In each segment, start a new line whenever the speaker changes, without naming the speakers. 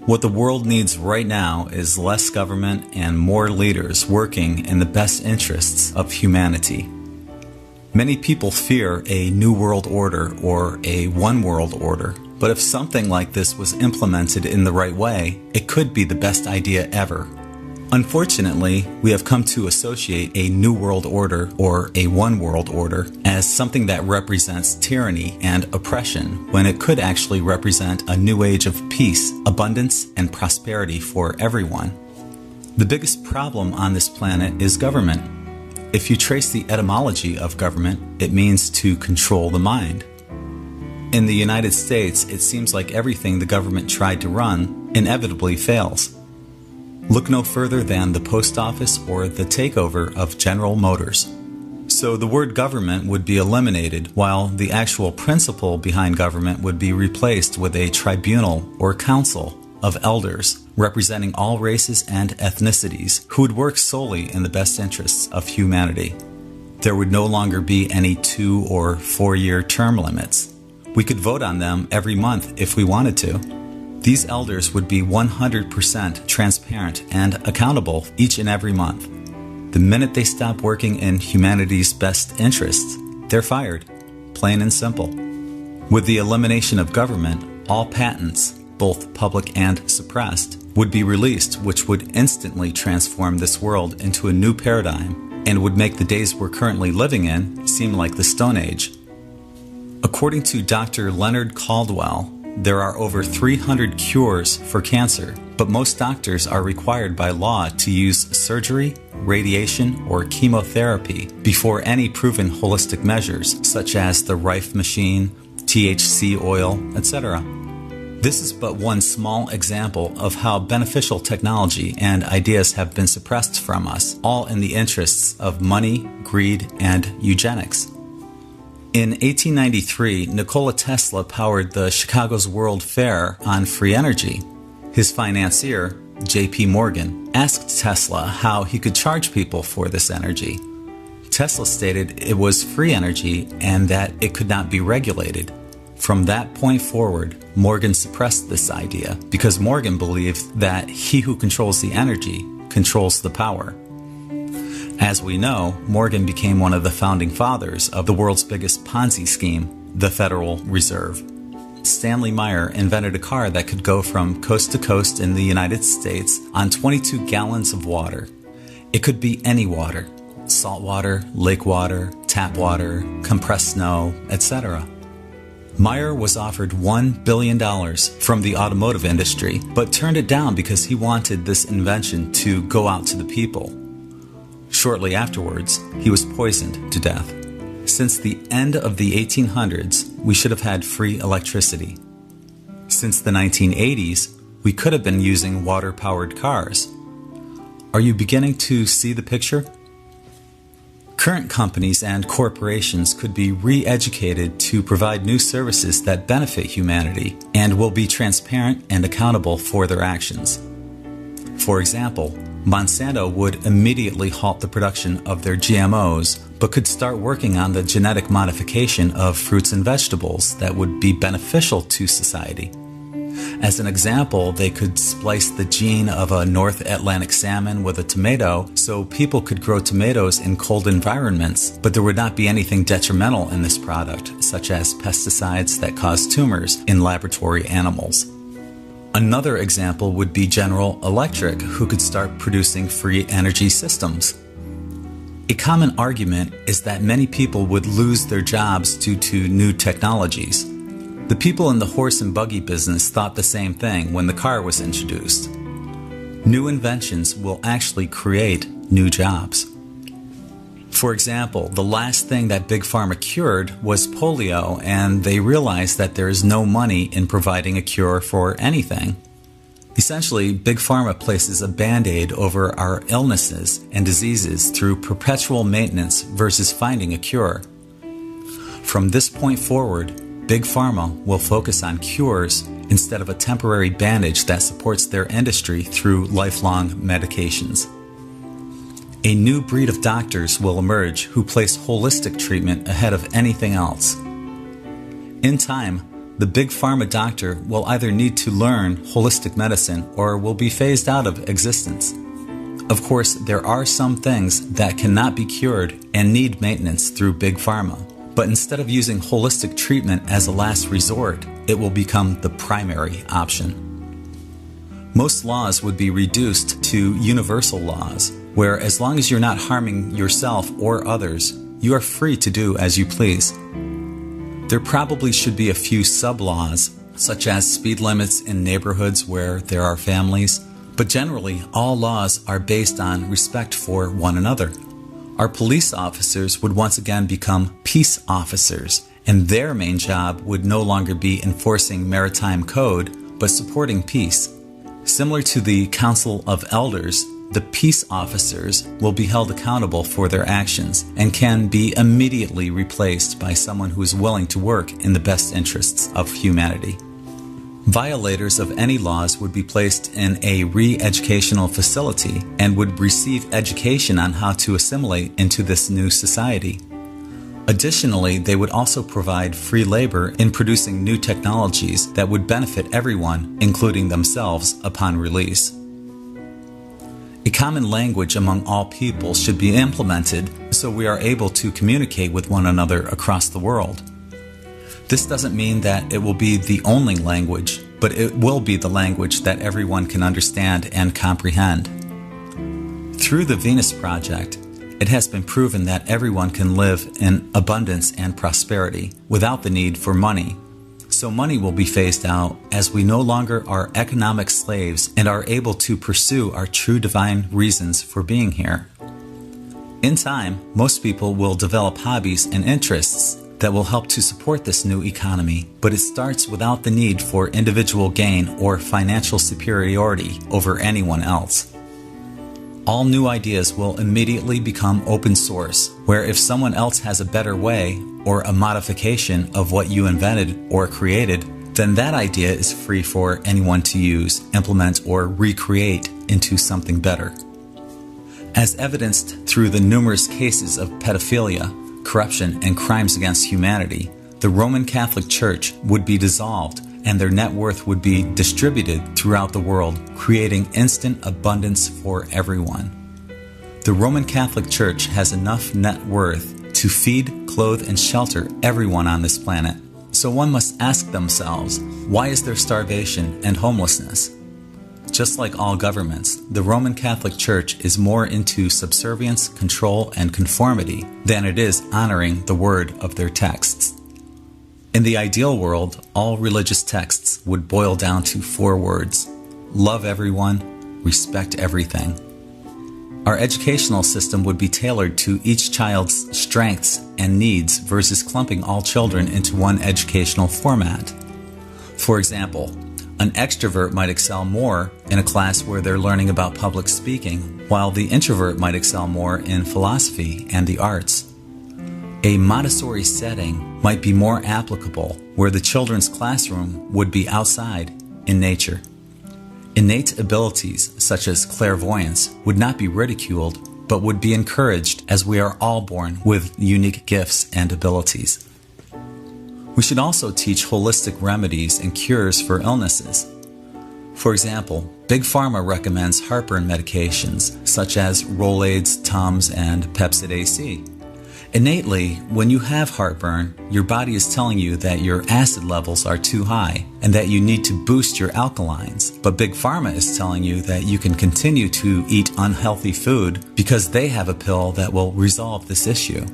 What the world needs right now is less government and more leaders working in the best interests of humanity. Many people fear a new world order or a one world order, but if something like this was implemented in the right way, it could be the best idea ever. Unfortunately, we have come to associate a new world order or a one world order as something that represents tyranny and oppression when it could actually represent a new age of peace, abundance, and prosperity for everyone. The biggest problem on this planet is government. If you trace the etymology of government, it means to control the mind. In the United States, it seems like everything the government tried to run inevitably fails. Look no further than the post office or the takeover of General Motors. So the word government would be eliminated, while the actual principle behind government would be replaced with a tribunal or council of elders representing all races and ethnicities who would work solely in the best interests of humanity. There would no longer be any 2 or 4 year term limits. We could vote on them every month if we wanted to. These elders would be 100% transparent and accountable each and every month. The minute they stop working in humanity's best interests, they're fired, plain and simple. With the elimination of government, all patents, both public and suppressed, would be released, which would instantly transform this world into a new paradigm and would make the days we're currently living in seem like the Stone Age. According to Dr. Leonard Caldwell, there are over 300 cures for cancer, but most doctors are required by law to use surgery, radiation, or chemotherapy before any proven holistic measures, such as the Rife machine, THC oil, etc. This is but one small example of how beneficial technology and ideas have been suppressed from us, all in the interests of money, greed, and eugenics. In 1893, Nikola Tesla powered the Chicago's World Fair on free energy. His financier, J.P. Morgan, asked Tesla how he could charge people for this energy. Tesla stated it was free energy and that it could not be regulated. From that point forward, Morgan suppressed this idea because Morgan believed that he who controls the energy controls the power. As we know, Morgan became one of the founding fathers of the world's biggest Ponzi scheme, the Federal Reserve. Stanley Meyer invented a car that could go from coast to coast in the United States on 22 gallons of water. It could be any water: salt water, lake water, tap water, compressed snow, etc. Meyer was offered $1 billion from the automotive industry, but turned it down because he wanted this invention to go out to the people. Shortly afterwards, he was poisoned to death. Since the end of the 1800s, we should have had free electricity. Since the 1980s, we could have been using water-powered cars. Are you beginning to see the picture? Current companies and corporations could be re-educated to provide new services that benefit humanity and will be transparent and accountable for their actions. For example, Monsanto would immediately halt the production of their GMOs, but could start working on the genetic modification of fruits and vegetables that would be beneficial to society. As an example, they could splice the gene of a North Atlantic salmon with a tomato so people could grow tomatoes in cold environments, but there would not be anything detrimental in this product, such as pesticides that cause tumors in laboratory animals. Another example would be General Electric, who could start producing free energy systems. A common argument is that many people would lose their jobs due to new technologies. The people in the horse and buggy business thought the same thing when the car was introduced. New inventions will actually create new jobs. For example, the last thing that Big Pharma cured was polio, and they realized that there is no money in providing a cure for anything. Essentially, Big Pharma places a Band-Aid over our illnesses and diseases through perpetual maintenance versus finding a cure. From this point forward, Big Pharma will focus on cures instead of a temporary bandage that supports their industry through lifelong medications. A new breed of doctors will emerge who place holistic treatment ahead of anything else. In time, the big pharma doctor will either need to learn holistic medicine or will be phased out of existence. Of course, there are some things that cannot be cured and need maintenance through big pharma. But instead of using holistic treatment as a last resort, it will become the primary option. Most laws would be reduced to universal laws, where as long as you're not harming yourself or others, you are free to do as you please. There probably should be a few sub-laws, such as speed limits in neighborhoods where there are families, but generally all laws are based on respect for one another. Our police officers would once again become peace officers, and their main job would no longer be enforcing maritime code, but supporting peace. Similar to the Council of Elders, the peace officers will be held accountable for their actions and can be immediately replaced by someone who is willing to work in the best interests of humanity. Violators of any laws would be placed in a re-educational facility and would receive education on how to assimilate into this new society. Additionally, they would also provide free labor in producing new technologies that would benefit everyone, including themselves, upon release. A common language among all people should be implemented so we are able to communicate with one another across the world. This doesn't mean that it will be the only language, but it will be the language that everyone can understand and comprehend. Through the Venus Project, it has been proven that everyone can live in abundance and prosperity without the need for money. So money will be phased out as we no longer are economic slaves and are able to pursue our true divine reasons for being here. In time, most people will develop hobbies and interests that will help to support this new economy, but it starts without the need for individual gain or financial superiority over anyone else. All new ideas will immediately become open source, where if someone else has a better way or a modification of what you invented or created, then that idea is free for anyone to use, implement, or recreate into something better. As evidenced through the numerous cases of pedophilia, corruption, and crimes against humanity, the Roman Catholic Church would be dissolved and their net worth would be distributed throughout the world, creating instant abundance for everyone. The Roman Catholic Church has enough net worth to feed, clothe, and shelter everyone on this planet. So one must ask themselves, why is there starvation and homelessness? Just like all governments, the Roman Catholic Church is more into subservience, control, and conformity than it is honoring the word of their texts. In the ideal world, all religious texts would boil down to 4 words: love everyone, respect everything. Our educational system would be tailored to each child's strengths and needs versus clumping all children into one educational format. For example, an extrovert might excel more in a class where they're learning about public speaking, while the introvert might excel more in philosophy and the arts. A Montessori setting might be more applicable, where the children's classroom would be outside in nature. Innate abilities, such as clairvoyance, would not be ridiculed, but would be encouraged, as we are all born with unique gifts and abilities. We should also teach holistic remedies and cures for illnesses. For example, Big Pharma recommends heartburn medications, such as Rolaids, Tums, and Pepcid AC. Innately, when you have heartburn, your body is telling you that your acid levels are too high and that you need to boost your alkalines. But Big Pharma is telling you that you can continue to eat unhealthy food because they have a pill that will resolve this issue.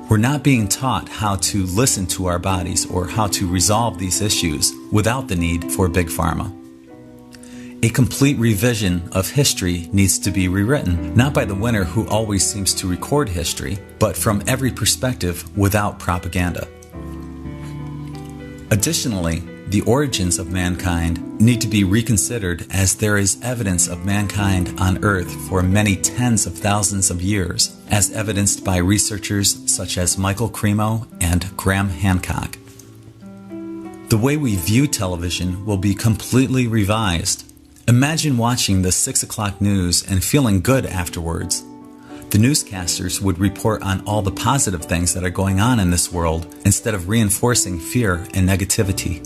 We're not being taught how to listen to our bodies or how to resolve these issues without the need for Big Pharma. A complete revision of history needs to be rewritten, not by the winner who always seems to record history, but from every perspective without propaganda. Additionally, the origins of mankind need to be reconsidered, as there is evidence of mankind on Earth for many tens of thousands of years, as evidenced by researchers such as Michael Cremo and Graham Hancock. The way we view television will be completely revised. Imagine watching the 6 o'clock news and feeling good afterwards. The newscasters would report on all the positive things that are going on in this world instead of reinforcing fear and negativity.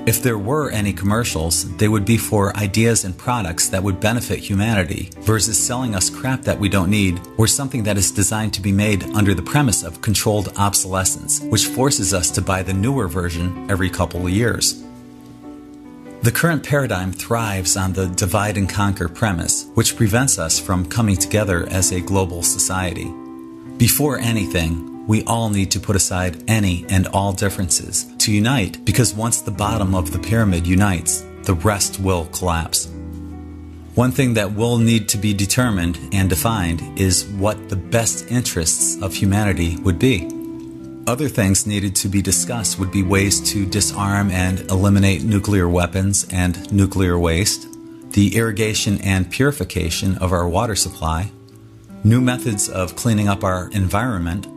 If there were any commercials, they would be for ideas and products that would benefit humanity versus selling us crap that we don't need or something that is designed to be made under the premise of controlled obsolescence, which forces us to buy the newer version every couple of years. The current paradigm thrives on the divide and conquer premise, which prevents us from coming together as a global society. Before anything, we all need to put aside any and all differences to unite, because once the bottom of the pyramid unites, the rest will collapse. One thing that will need to be determined and defined is what the best interests of humanity would be. Other things needed to be discussed would be ways to disarm and eliminate nuclear weapons and nuclear waste, the irrigation and purification of our water supply, new methods of cleaning up our environment,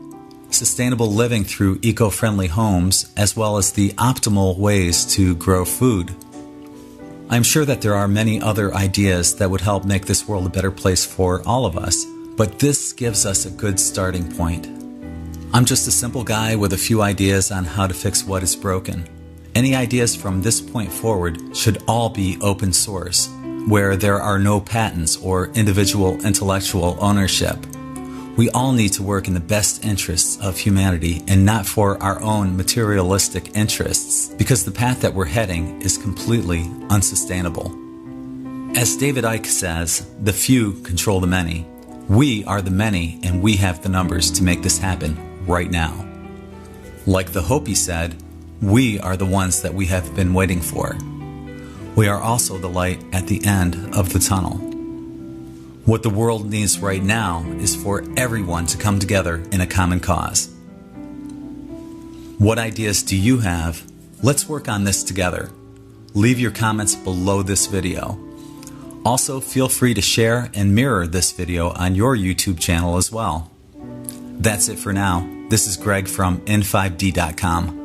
sustainable living through eco-friendly homes, as well as the optimal ways to grow food. I'm sure that there are many other ideas that would help make this world a better place for all of us, but this gives us a good starting point. I'm just a simple guy with a few ideas on how to fix what is broken. Any ideas from this point forward should all be open source, where there are no patents or individual intellectual ownership. We all need to work in the best interests of humanity and not for our own materialistic interests, because the path that we're heading is completely unsustainable. As David Icke says, the few control the many. We are the many, and we have the numbers to make this happen right now. Like the Hopi said, we are the ones that we have been waiting for. We are also the light at the end of the tunnel. What the world needs right now is for everyone to come together in a common cause. What ideas do you have? Let's work on this together. Leave your comments below this video. Also, feel free to share and mirror this video on your YouTube channel as well. That's it for now. This is Greg from N5D.com.